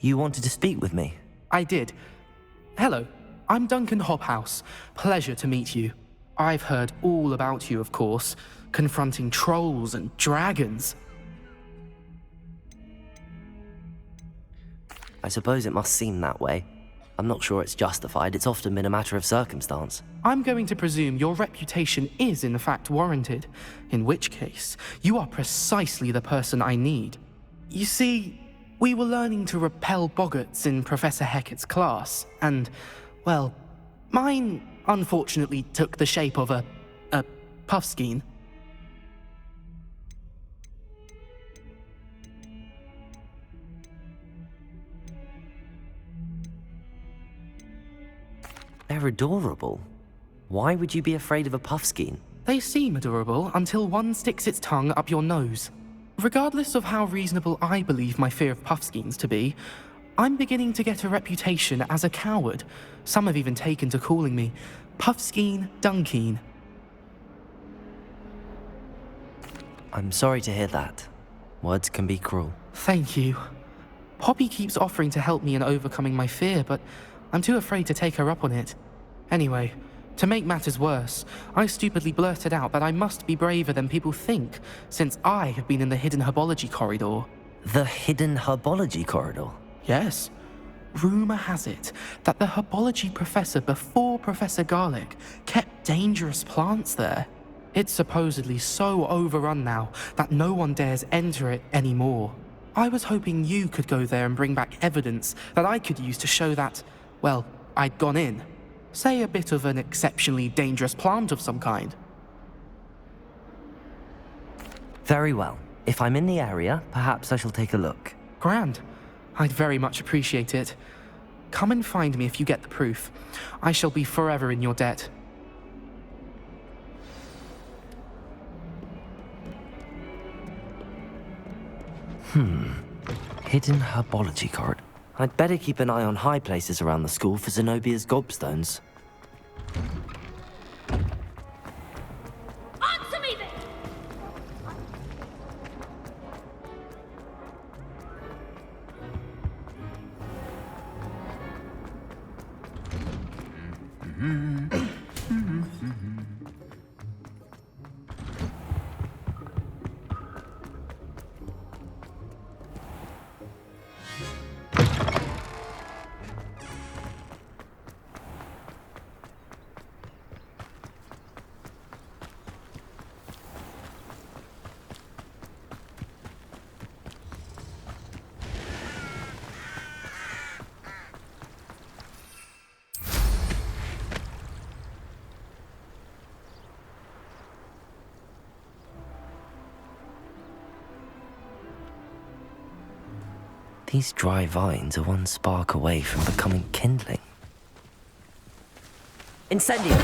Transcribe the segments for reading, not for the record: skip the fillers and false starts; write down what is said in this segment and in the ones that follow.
You wanted to speak with me? I did. Hello, I'm Duncan Hobhouse. Pleasure to meet you. I've heard all about you, of course, confronting trolls and dragons. I suppose it must seem that way. I'm not sure it's justified. It's often been a matter of circumstance. I'm going to presume your reputation is in fact warranted, in which case, you are precisely the person I need. You see, we were learning to repel boggarts in Professor Hecat's class, and, well, mine unfortunately took the shape of a puffskein. They're adorable. Why would you be afraid of a puffskein? They seem adorable until one sticks its tongue up your nose. Regardless of how reasonable I believe my fear of puffskeins to be, I'm beginning to get a reputation as a coward. Some have even taken to calling me Puffskein Dunkeen. I'm sorry to hear that. Words can be cruel. Thank you. Poppy keeps offering to help me in overcoming my fear, but I'm too afraid to take her up on it. Anyway, to make matters worse, I stupidly blurted out that I must be braver than people think, since I have been in the hidden herbology corridor. The hidden herbology corridor? Yes. Rumour has it that the herbology professor before Professor Garlic kept dangerous plants there. It's supposedly so overrun now that no one dares enter it anymore. I was hoping you could go there and bring back evidence that I could use to show that, well, I'd gone in. Say a bit of an exceptionally dangerous plant of some kind. Very well. If I'm in the area, perhaps I shall take a look. Grand. I'd very much appreciate it. Come and find me if you get the proof. I shall be forever in your debt. Hidden herbology corridor. I'd better keep an eye on high places around the school for Zenobia's gobstones. Answer me then! These dry vines are one spark away from becoming kindling. Incendio!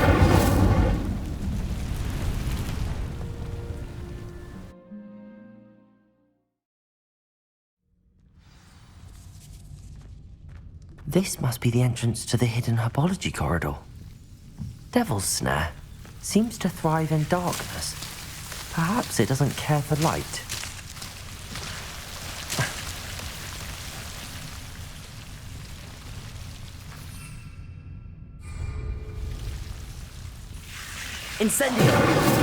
This must be the entrance to the hidden herbology corridor. Devil's Snare seems to thrive in darkness. Perhaps it doesn't care for light. Incendio!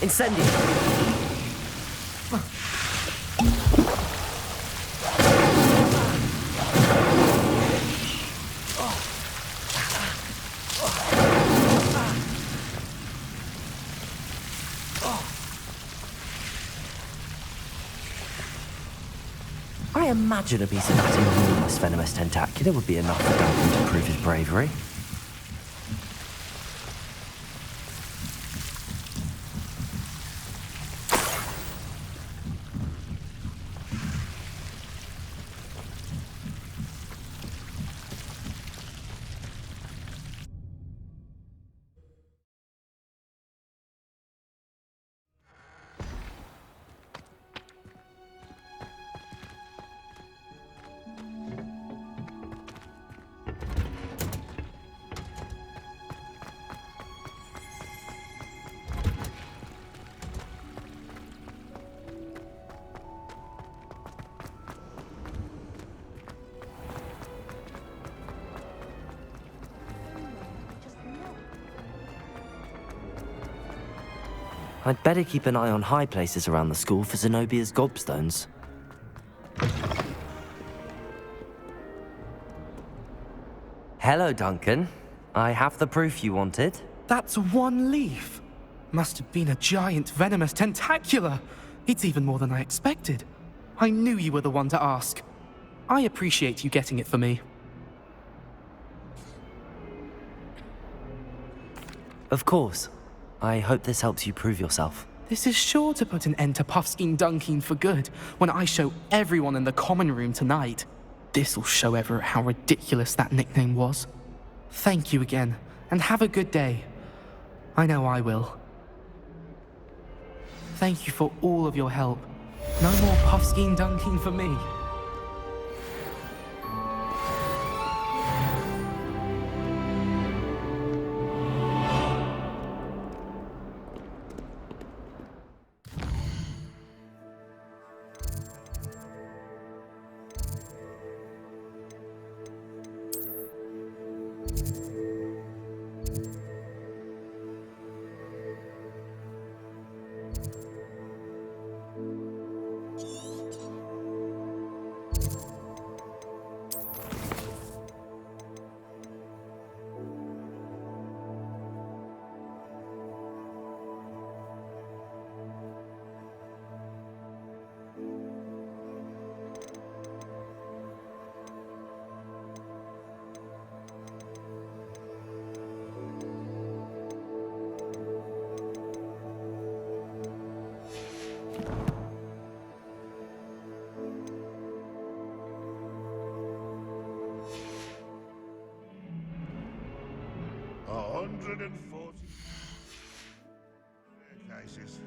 Incendio! I imagine a piece of that enormous venomous tentacular would be enough for Duncan to prove his bravery. I'd better keep an eye on high places around the school for Zenobia's gobstones. Hello, Duncan. I have the proof you wanted. That's one leaf. Must have been a giant venomous tentacula. It's even more than I expected. I knew you were the one to ask. I appreciate you getting it for me. Of course. I hope this helps you prove yourself. This is sure to put an end to Puffskein Dunkeen for good when I show everyone in the common room tonight. This'll show Everett how ridiculous that nickname was. Thank you again, and have a good day. I know I will. Thank you for all of your help. No more Puffskein Dunkeen for me. Cases.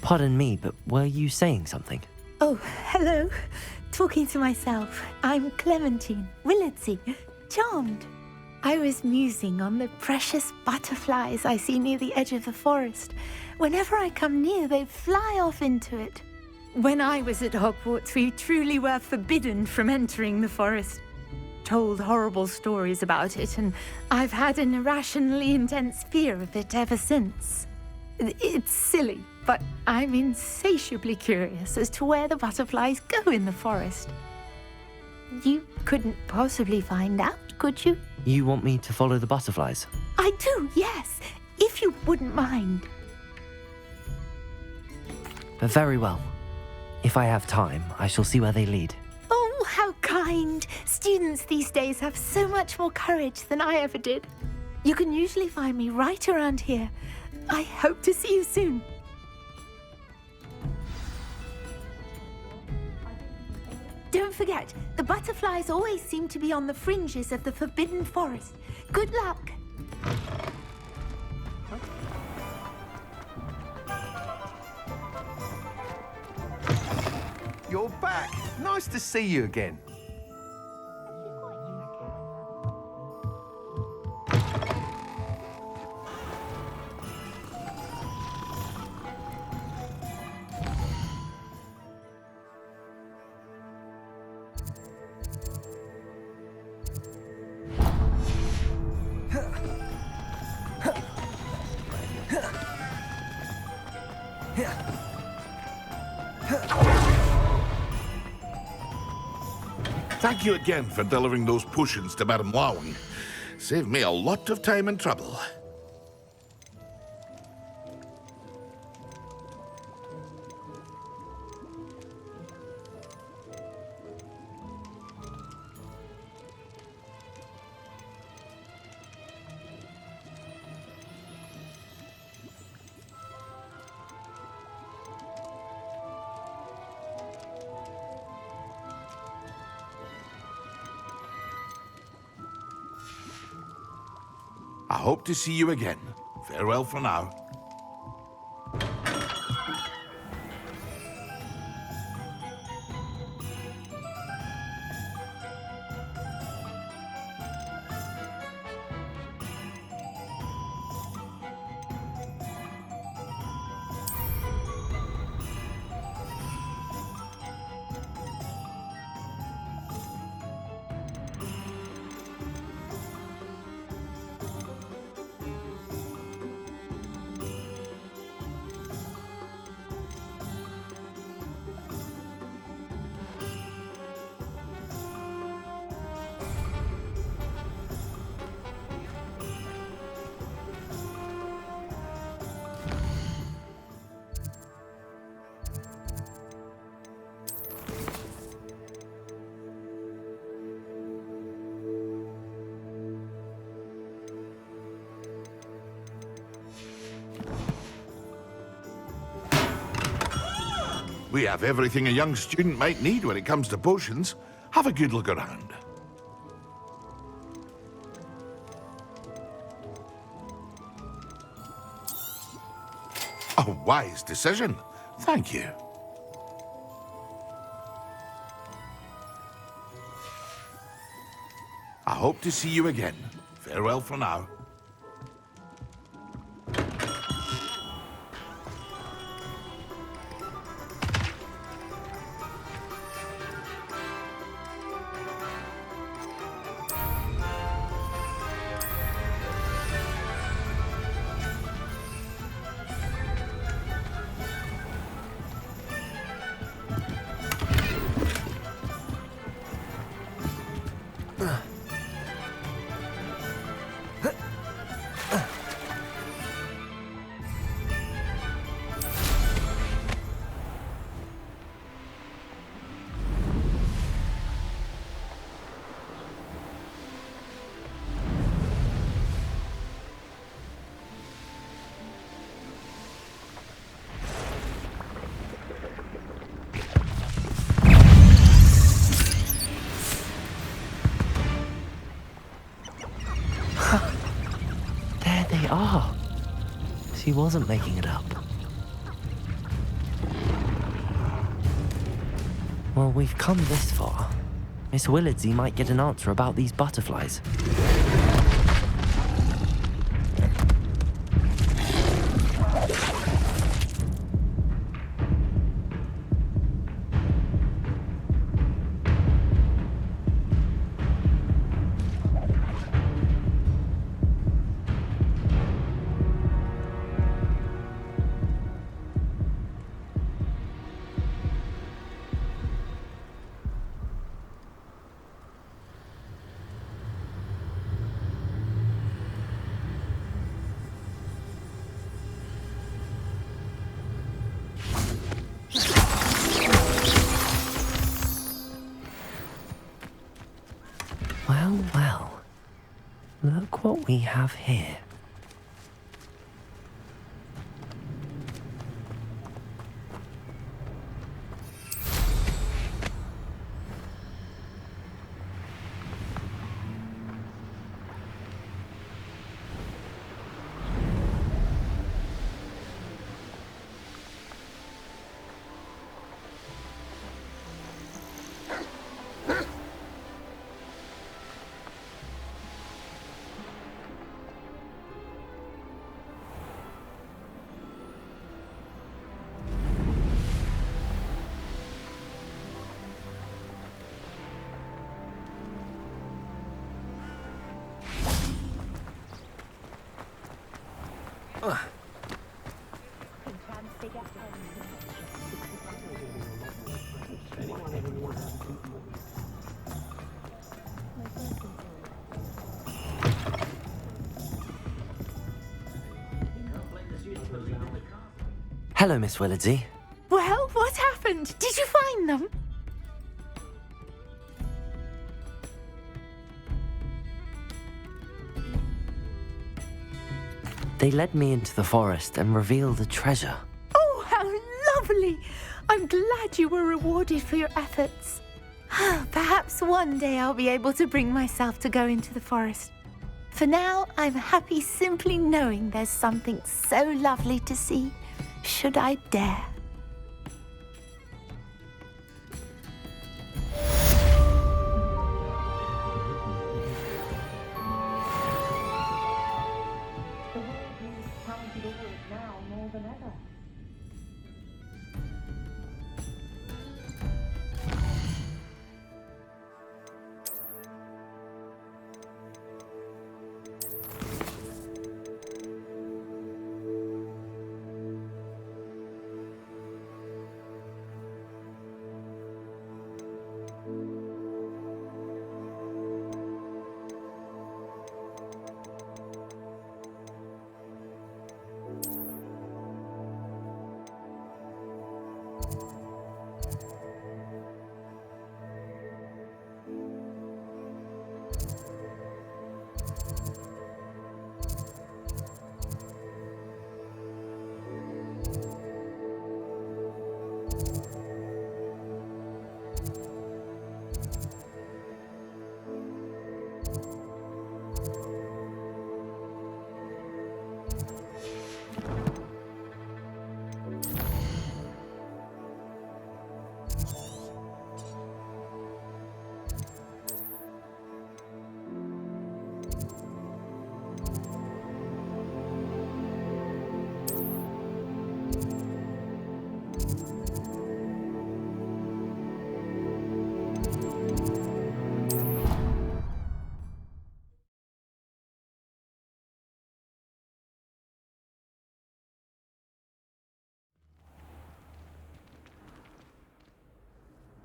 Pardon me, but were you saying something? Oh, hello. Talking to myself. I'm Clementine Willardsey. Charmed. I was musing on the precious butterflies I see near the edge of the forest. Whenever I come near, they fly off into it. When I was at Hogwarts, we truly were forbidden from entering the forest. Told horrible stories about it, and I've had an irrationally intense fear of it ever since. It's silly, but I'm insatiably curious as to where the butterflies go in the forest. You couldn't possibly find out, could you? You want me to follow the butterflies? I do, yes, if you wouldn't mind. Very well. If I have time, I shall see where they lead. Oh, how kind. Students these days have so much more courage than I ever did. You can usually find me right around here. I hope to see you soon. Don't forget, the butterflies always seem to be on the fringes of the Forbidden Forest. Good luck. You're back. Nice to see you again. Thank you again for delivering those potions to Madame Lowing. Saved me a lot of time and trouble. I hope to see you again. Farewell for now. We have everything a young student might need when it comes to potions. Have a good look around. A wise decision. Thank you. I hope to see you again. Farewell for now. There they are. She wasn't making it up. Well, we've come this far. Miss Willardsey might get an answer about these butterflies. what we have here. Hello, Miss Willardsey. Well, what happened? Did you find them? They led me into the forest and revealed a treasure. Oh, how lovely! I'm glad you were rewarded for your efforts. Perhaps one day I'll be able to bring myself to go into the forest. For now, I'm happy simply knowing there's something so lovely to see, should I dare.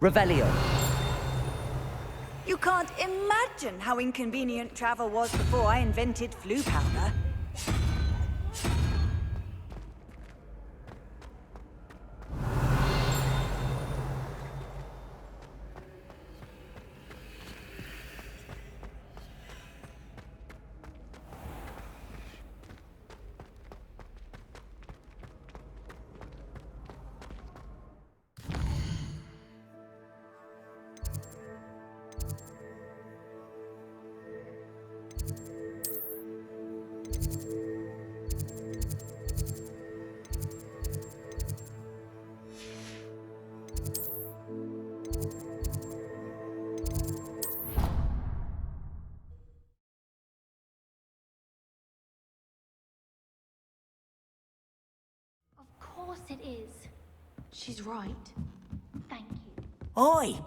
Revelio. You can't imagine how inconvenient travel was before I invented flu powder. Of course it is. She's right. Thank you. Oi!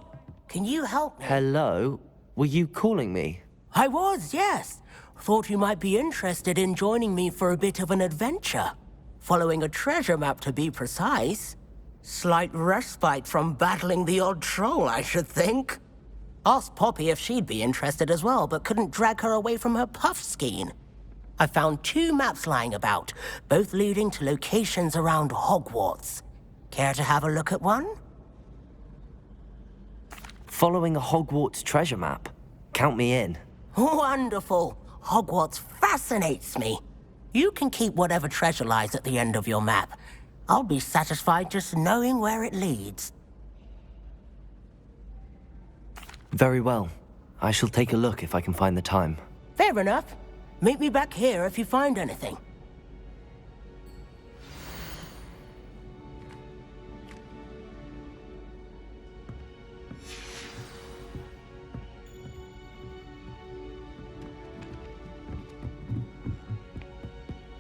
Can you help me? Hello? Were you calling me? I was, yes. Thought you might be interested in joining me for a bit of an adventure. Following a treasure map, to be precise. Slight respite from battling the odd troll, I should think. Asked Poppy if she'd be interested as well, but couldn't drag her away from her puffskein. I found 2 maps lying about, both leading to locations around Hogwarts. Care to have a look at one? Following a Hogwarts treasure map. Count me in. Wonderful. Hogwarts fascinates me. You can keep whatever treasure lies at the end of your map. I'll be satisfied just knowing where it leads. Very well. I shall take a look if I can find the time. Fair enough. Meet me back here if you find anything.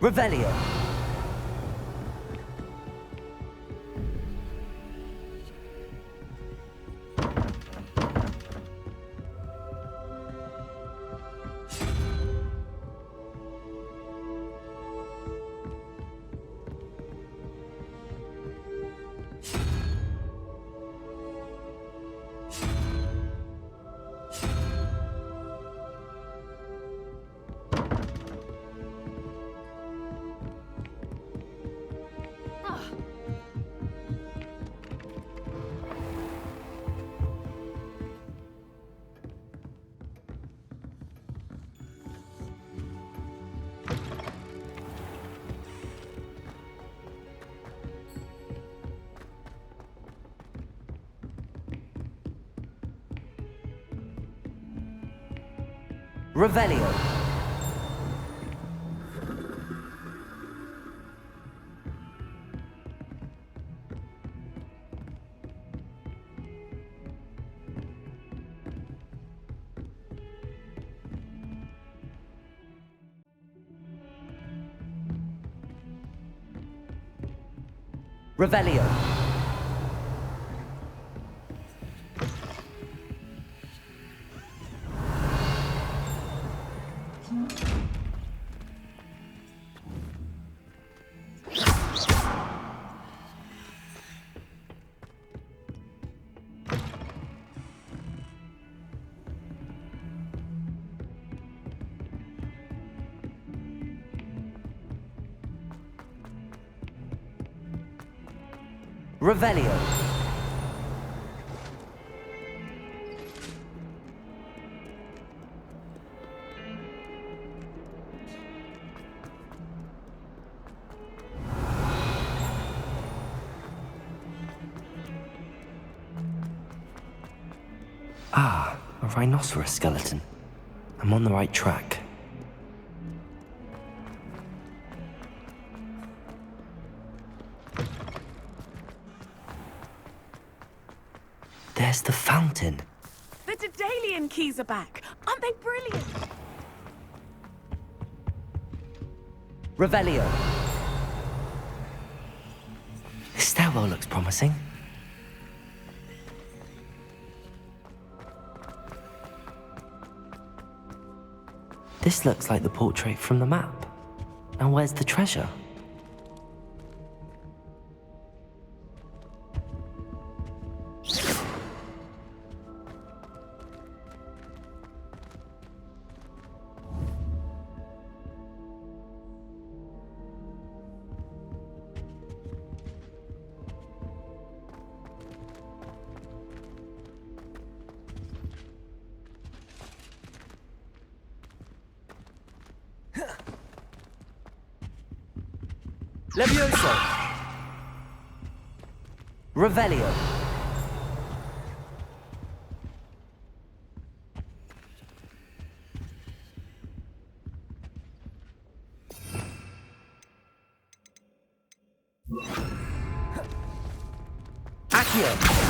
Revelio. Revelio. Revelio. Revelio. Ah, a rhinoceros skeleton. I'm on the right track. There's the fountain. The Daedalian keys are back. Aren't they brilliant? Revelio. This stairwell looks promising. This looks like the portrait from the map. Now where's the treasure? Levioso. Revelio. Accio.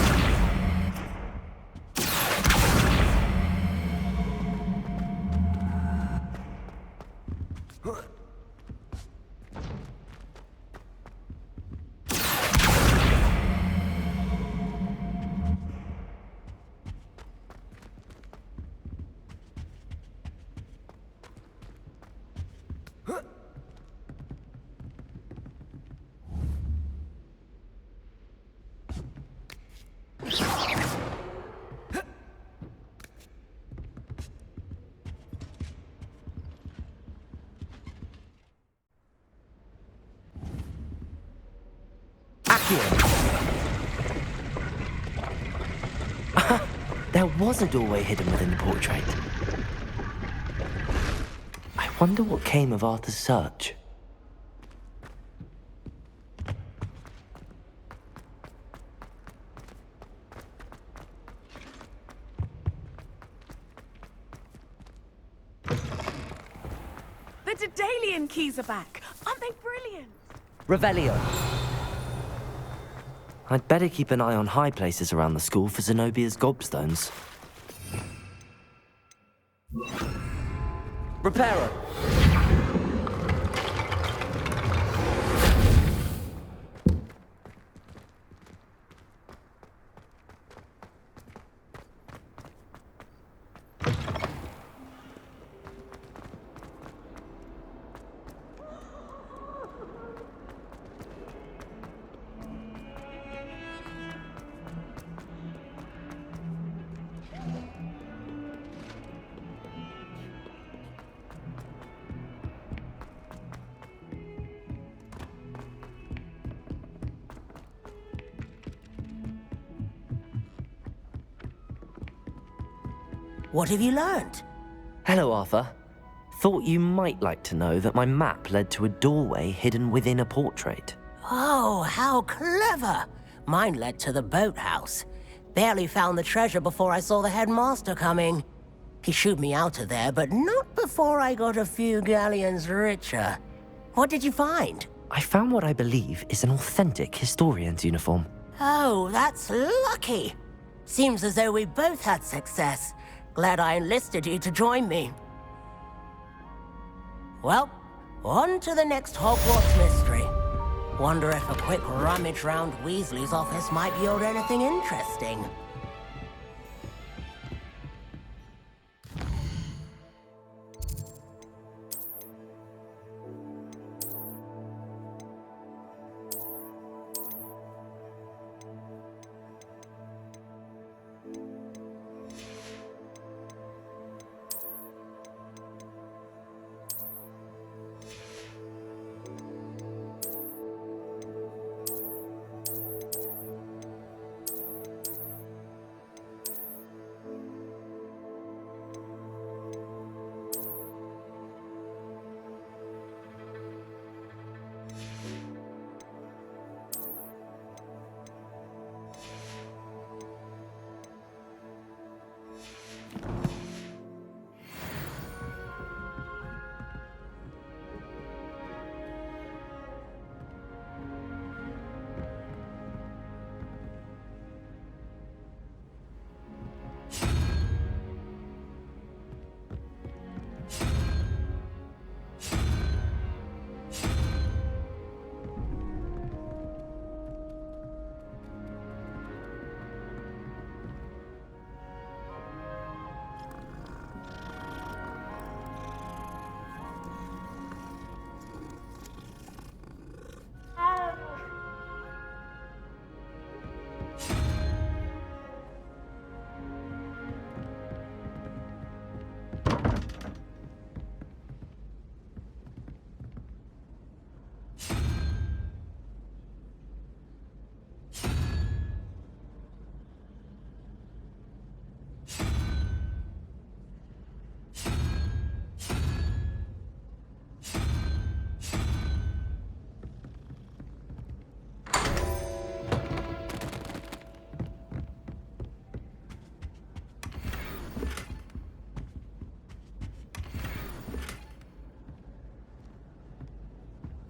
There was a doorway hidden within the portrait. Wonder what came of Arthur's search. The Daedalian keys are back. Aren't they brilliant? Revelio. I'd better keep an eye on high places around the school for Zenobia's gobstones. Reparo. What have you learned? Hello, Arthur. Thought you might like to know that my map led to a doorway hidden within a portrait. Oh, how clever! Mine led to the boathouse. Barely found the treasure before I saw the headmaster coming. He shooed me out of there, but not before I got a few galleons richer. What did you find? I found what I believe is an authentic historian's uniform. Oh, that's lucky. Seems as though we both had success. Glad I enlisted you to join me. Well, on to the next Hogwarts mystery. Wonder if a quick rummage round Weasley's office might yield anything interesting.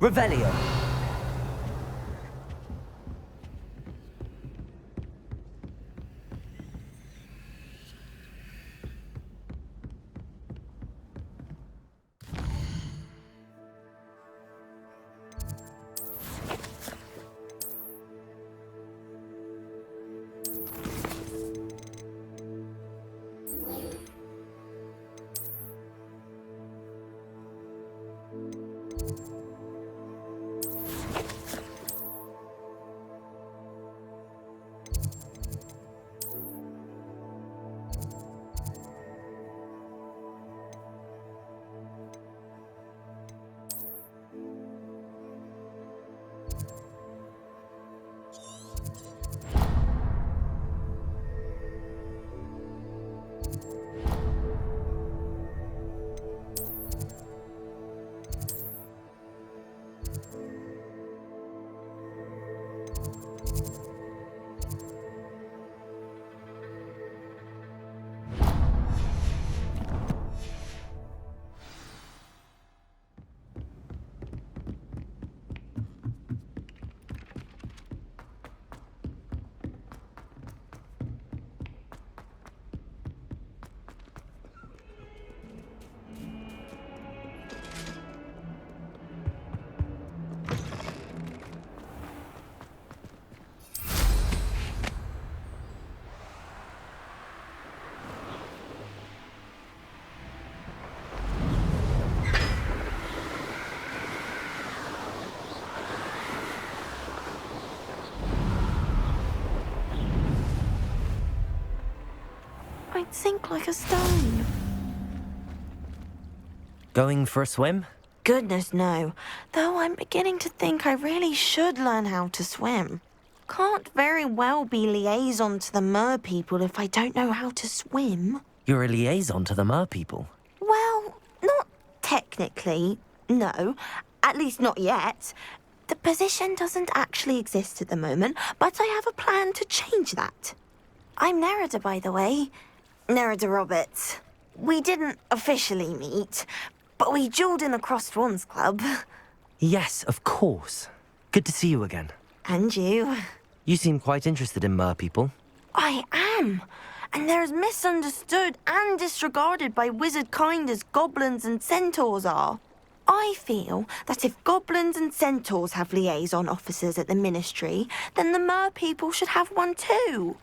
Revelio. I'd sink like a stone. Going for a swim? Goodness, no. Though I'm beginning to think I really should learn how to swim. Can't very well be liaison to the mer people if I don't know how to swim. You're a liaison to the mer people. Well, not technically, no. At least not yet. The position doesn't actually exist at the moment, but I have a plan to change that. I'm Nerida, by the way. Nerida Roberts. We didn't officially meet, but we duelled in the Crossed Wands Club. Yes, of course. Good to see you again. And you. You seem quite interested in mer people. I am. And they're as misunderstood and disregarded by wizard kind as goblins and centaurs are. I feel that if goblins and centaurs have liaison officers at the Ministry, then the mer people should have one too.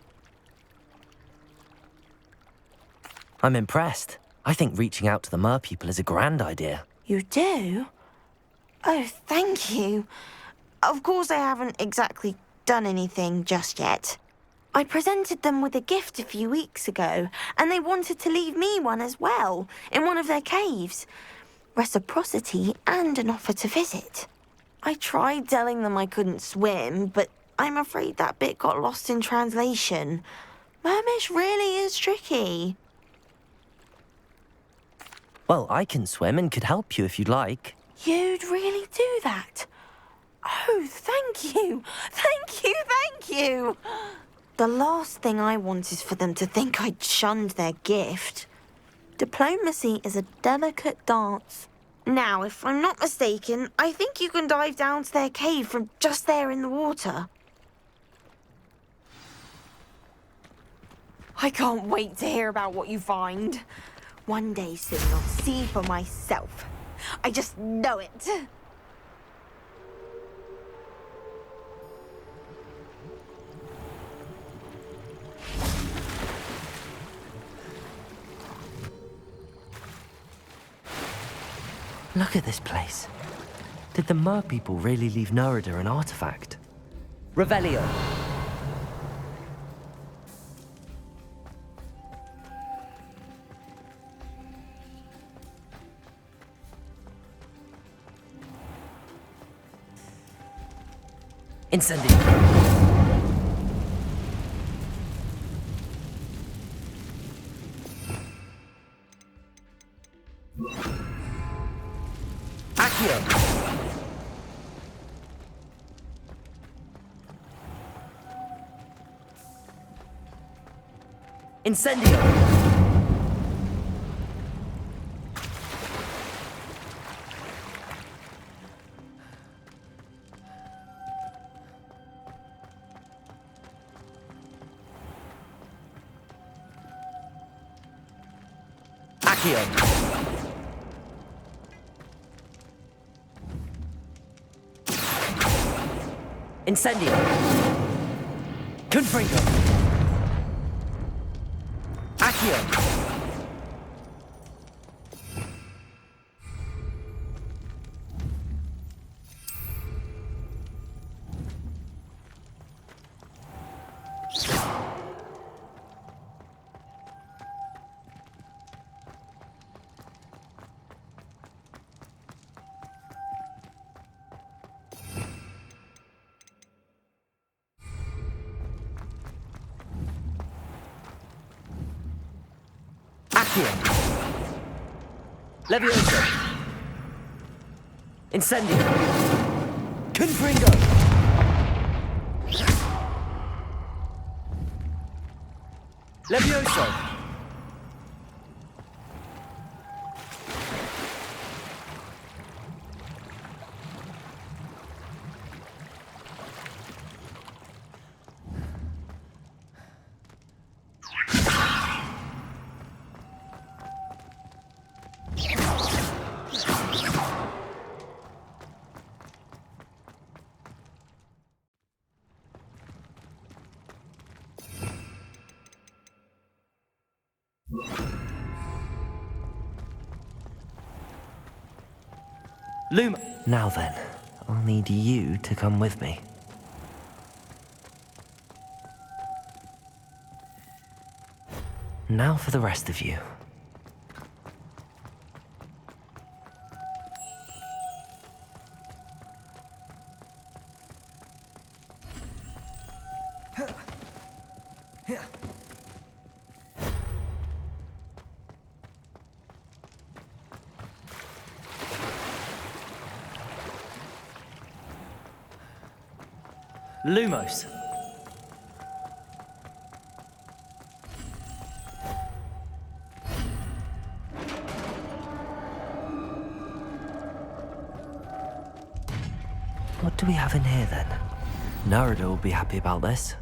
I'm impressed. I think reaching out to the mer people is a grand idea. You do? Oh, thank you. Of course I haven't exactly done anything just yet. I presented them with a gift a few weeks ago, and they wanted to leave me one as well, in one of their caves. Reciprocity and an offer to visit. I tried telling them I couldn't swim, but I'm afraid that bit got lost in translation. Mermish really is tricky. Well, I can swim and could help you if you'd like. You'd really do that? Oh, thank you! Thank you, thank you! The last thing I want is for them to think I'd shunned their gift. Diplomacy is a delicate dance. Now, if I'm not mistaken, I think you can dive down to their cave from just there in the water. I can't wait to hear about what you find. One day soon I'll see for myself. I just know it. Look at this place. Did the mer people really leave Nerida an artifact? Revelio. Incendio. Accio. Incendio. Accio. Incendio. Confringo. Accio. Accio. Levioso. Incendio. Confringo. Levioso. Luma. Now then, I'll need you to come with me. Now for the rest of you. Lumos. What do we have in here then? Narada will be happy about this.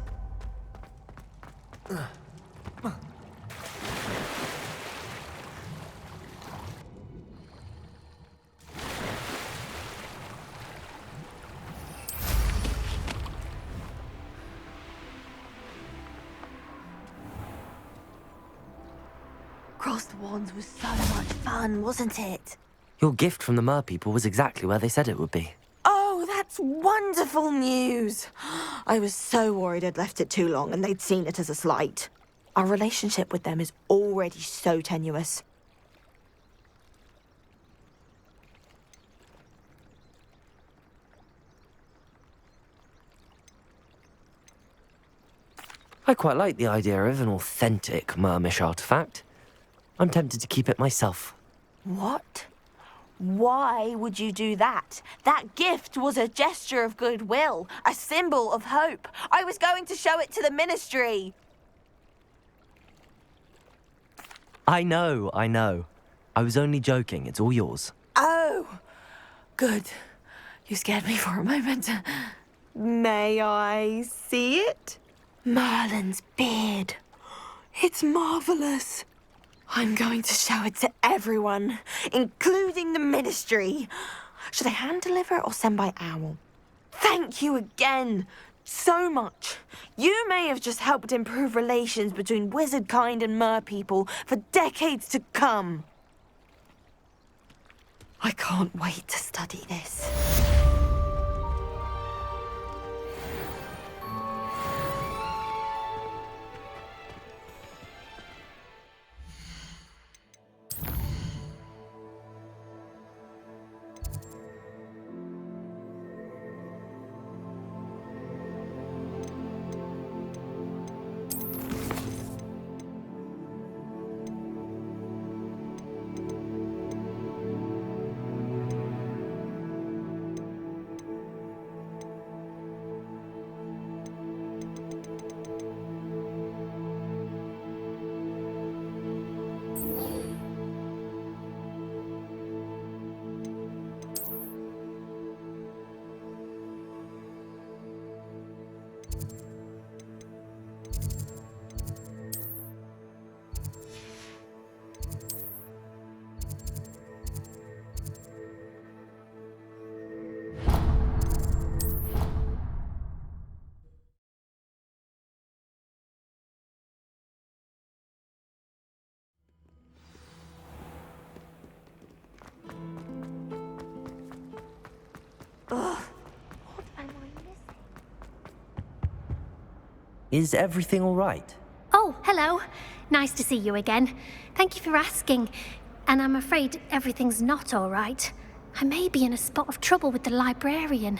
Cross the Wands was so much fun, wasn't it? Your gift from the Mer people was exactly where they said it would be. Oh, that's wonderful news. I was so worried I'd left it too long and they'd seen it as a slight. Our relationship with them is already so tenuous. I quite like the idea of an authentic Mermish artifact. I'm tempted to keep it myself. What? Why would you do that? That gift was a gesture of goodwill, a symbol of hope. I was going to show it to the Ministry. I know. I was only joking, it's all yours. Oh, good. You scared me for a moment. May I see it? Merlin's beard. It's marvelous. I'm going to show it to everyone, including the Ministry. Should I hand deliver or send by owl? Thank you again so much. You may have just helped improve relations between wizard kind and mer people for decades to come. I can't wait to study this. Is everything all right? Oh, hello. Nice to see you again. Thank you for asking. And I'm afraid everything's not all right. I may be in a spot of trouble with the librarian.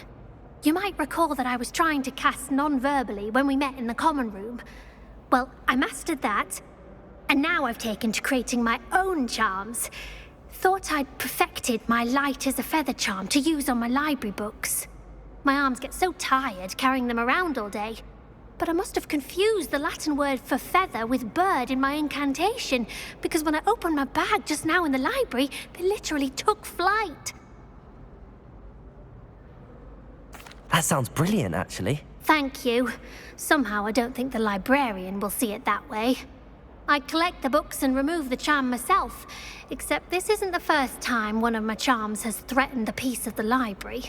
You might recall that I was trying to cast non-verbally when we met in the common room. Well, I mastered that. And now I've taken to creating my own charms. Thought I'd perfected my light as a feather charm to use on my library books. My arms get so tired carrying them around all day. But I must have confused the Latin word for feather with bird in my incantation, because when I opened my bag just now in the library, they literally took flight. That sounds brilliant, actually. Thank you. Somehow I don't think the librarian will see it that way. I collect the books and remove the charm myself, except this isn't the first time one of my charms has threatened the peace of the library.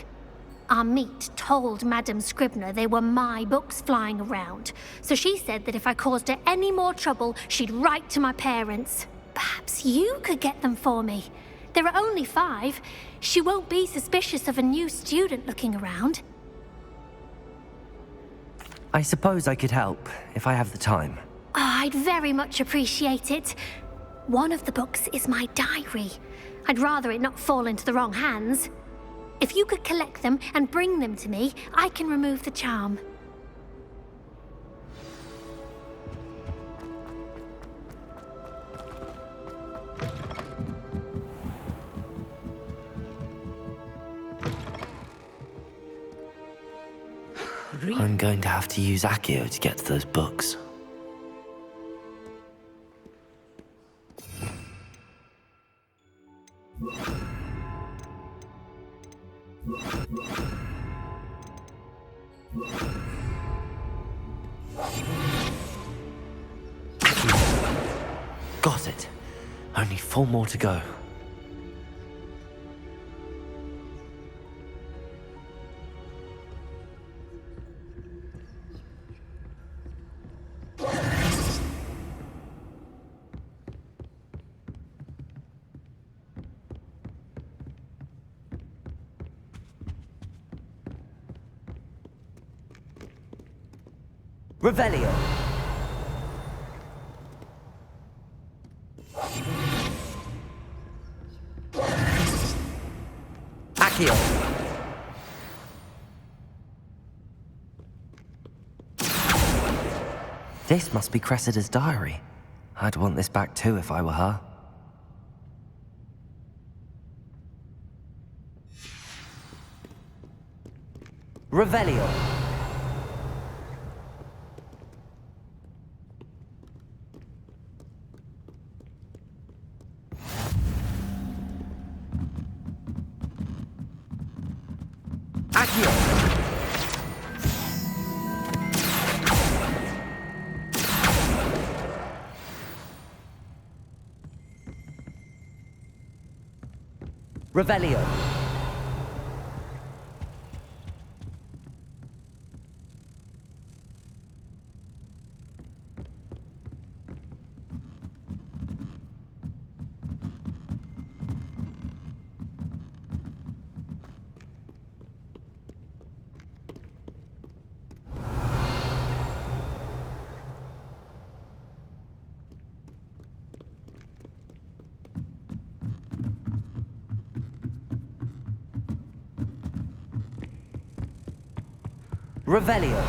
Our meet told Madame Scribner they were my books flying around, so she said that if I caused her any more trouble, she'd write to my parents. Perhaps you could get them for me. There are only 5. She won't be suspicious of a new student looking around. I suppose I could help, if I have the time. I'd very much appreciate it. One of the books is my diary. I'd rather it not fall into the wrong hands. If you could collect them and bring them to me, I can remove the charm. I'm going to have to use Accio to get to those books. Got it. Only 4 more to go. Revelio. Accio. This must be Cressida's diary. I'd want this back too if I were her. Revelio. Accio. Revelio. Revelio.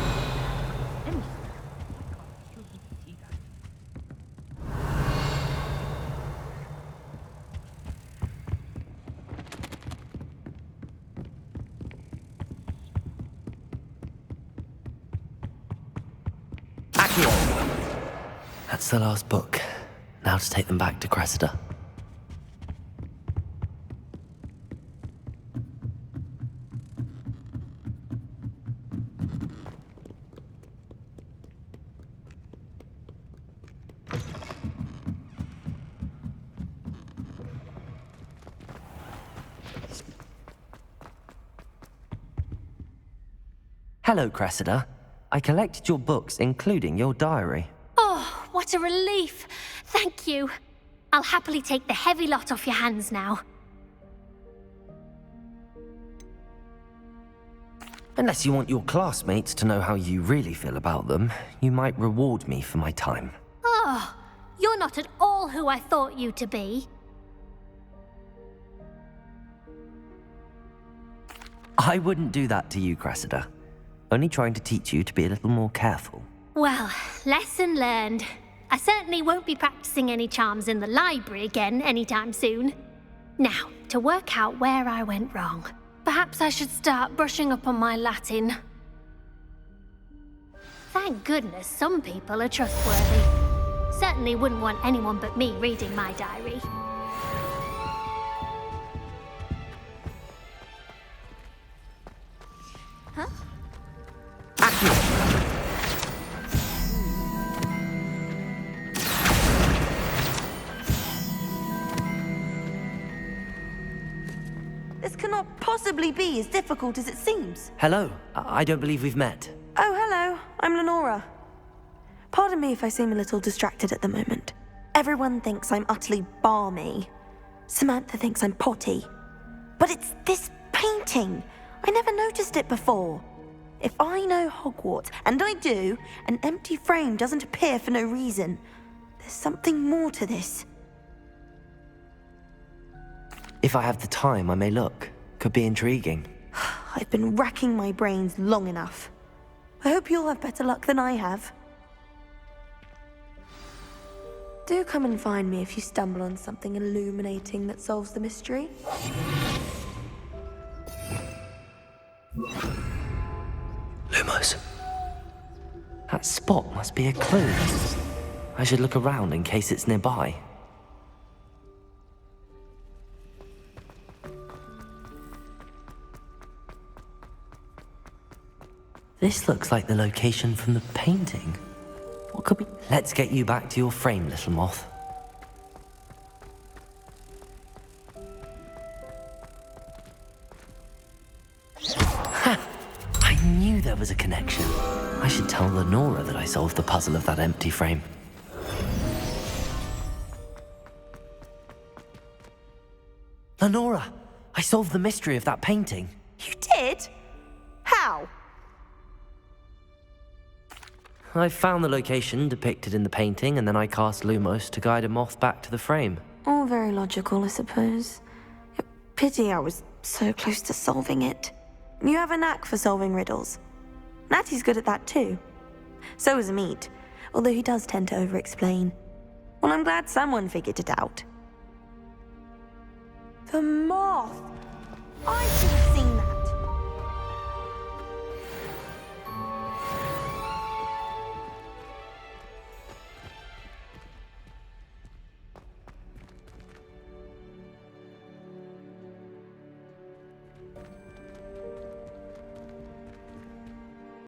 Accio. That's the last book. Now to take them back to Cressida. Hello, Cressida. I collected your books, including your diary. Oh, what a relief. Thank you. I'll happily take the heavy lot off your hands now. Unless you want your classmates to know how you really feel about them, you might reward me for my time. Oh, you're not at all who I thought you to be. I wouldn't do that to you, Cressida. Only trying to teach you to be a little more careful. Well, lesson learned. I certainly won't be practicing any charms in the library again anytime soon. Now, to work out where I went wrong. Perhaps I should start brushing up on my Latin. Thank goodness some people are trustworthy. Certainly wouldn't want anyone but me reading my diary. Huh? This cannot possibly be as difficult as it seems. Hello. I don't believe we've met. Oh, hello. I'm Lenora. Pardon me if I seem a little distracted at the moment. Everyone thinks I'm utterly balmy. Samantha thinks I'm potty. But it's this painting. I never noticed it before. If I know Hogwarts, and I do, an empty frame doesn't appear for no reason. There's something more to this. If I have the time, I may look. Could be intriguing. I've been racking my brains long enough. I hope you'll have better luck than I have. Do come and find me if you stumble on something illuminating that solves the mystery. Lumos. That spot must be a clue. I should look around in case it's nearby. This looks like the location from the painting. What could be? Let's get you back to your frame, little moth. Ha! I knew there was a connection. I should tell Lenora that I solved the puzzle of that empty frame. Lenora, I solved the mystery of that painting. You did? How? I found the location depicted in the painting, and then I cast Lumos to guide a moth back to the frame. All very logical, I suppose. Pity I was so close to solving it. You have a knack for solving riddles. Natty's good at that too. So is Meat, although he does tend to over-explain. Well, I'm glad someone figured it out. The moth! I should have